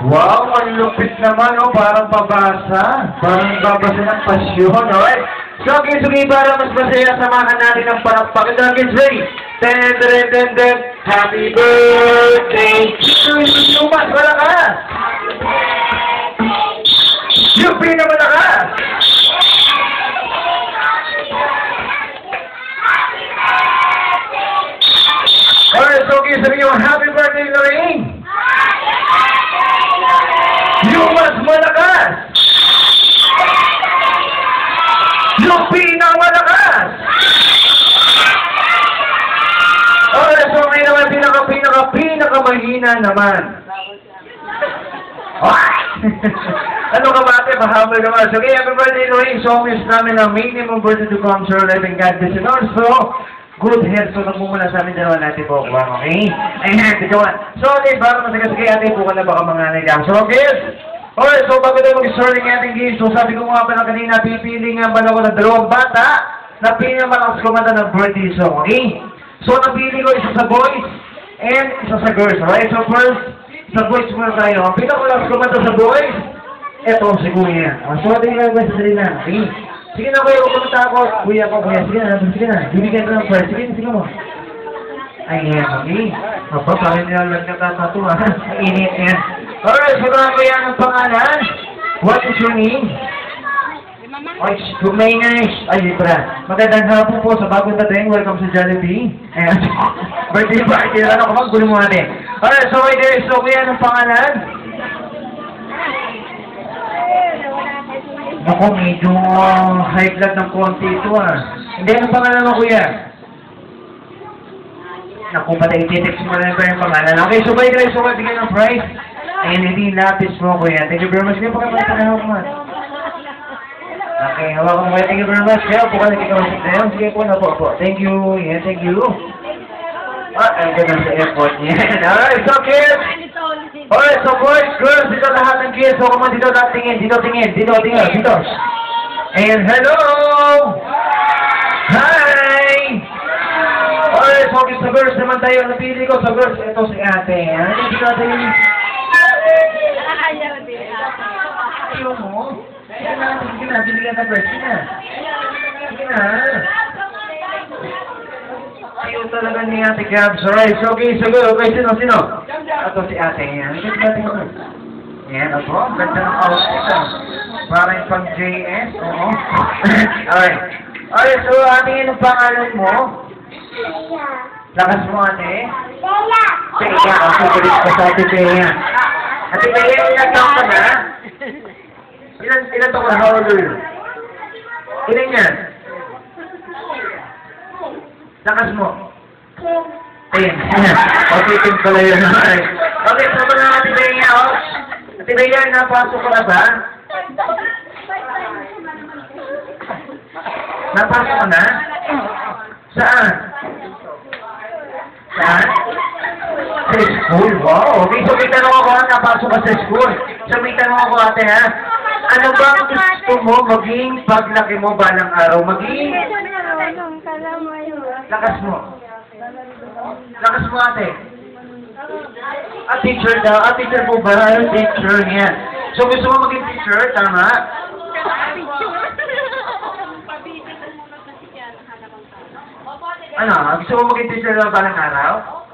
Wow, ang lupit naman, oh, parang pabasa. Parang babasa ng pasyon, oh. So, kids, okay, para mas masaya, samahan natin ang palakpak. Ito, kids, ready? Ten, ten, ten, ten. Happy birthday to you, mas malakas! Yung pinakamalakas! Alright, so kids, sabi nyo, happy birthday, Lorraine! Yung mas malakas! Yung pinakamalakas! Alright, so ngayon naman, pinakamahina naman. Ano ka ba, ate? Pahabol ka ba? So, okay, happy birthday, Lorraine. So, miss namin ang minimum birthday to come sure life and God bless you. Also, good health. So, nagmumula sa amin dalawa natin po. Okay? Ayan, ikaw. So, okay, para masagasagay ate, buka na baka mga nila. So, okay? Alright, so bago tayo mag-start ng ating game, so sabi ko nga pala kanina, pipili nga pala ko ng dalawang bata na pinakamalakas kumanta ng birthday song, okay? So, napili ko isa sa boys and isa sa girls, alright? So, first, sa boys muna tayo. Ang pinakamalakas kumanta sa boys, eto, si Kuya. So, ating gagawin sa sarili na, okay? Sige na, Kuya, huwag kumanta ako. Kuya ko, Kuya, sige na. Bibigyan ko ng first. Sige mo. Ayan, okay? Opo, parang nilalag na tatato, ha? Init yan. Alright, so na Kuya ang pangalan. What is your name? Oy, Kumaynay. Ay, Libra. Magandang hapon po sa bagong dating. Welcome sa Jollibee. Ayan. Birthday party. Ano ko bang gulo mo natin? Alright, so wait there. So Kuya ang pangalan? Ako, medyo high blood ng konti ito, ah. Hindi, anong pangalan mo, Kuya? Naku, pati ititext mo na yung pangalan. Okay, so bye guys. So, bigyan ng prize. Ayan, hindi lapis mo, Kuya. Thank you very much. Kaya po kayo panahon mo. Okay, hawakan mo, Kuya. Thank you very much. Kaya po kayo kikawasip na yun. Sige po na po. Thank you. Yeah, thank you. Ang ganda sa airport niya. Alright, so kids. Alright, so boys, girls, dito lahat ng kids. So, kung dito lahat tingin. Dito. And hello! Hi! Alright, so sa girls naman tayo. Napili ko sa girls. Ito si ate. Ano dito natin? Ayaw mo? Sige na. Binigyan na first. Sige na. Ayaw talaga ni Ate Gabs. Alright, so okay, so good. Okay, sino? Ito si ate. Yan. Yan, ako. Ganda ng outfit. Parang pang JS. Oo. Alright. Alright, so ate, anong pangalan mo? Lakas mo, ate? Teya. Ako, kulit ka sa ate Teya. Ate Teya, ilan taon ka na? Ilan taon ka na? How old are you? Ilan yan? Lakas mo. 10. Okay, 10 pala yun. Okay, so mga Ate Teya, oh. Ate Teya, napasok ka na ba? Napasok ka na? Saan? Saan? Sa school? Wow! Okay, so may tanong ako, napasok ka sa school. So may tanong ako, ate, ha? Ano ba ang gusto mo maging paglaki mo balang araw? Maging? Lakas mo. Lakas mo, ate. Teacher daw. Teacher po ba? Teacher niya. So gusto mo maging teacher? Tama? Ano? Gusto mo maging teacher daw balang araw?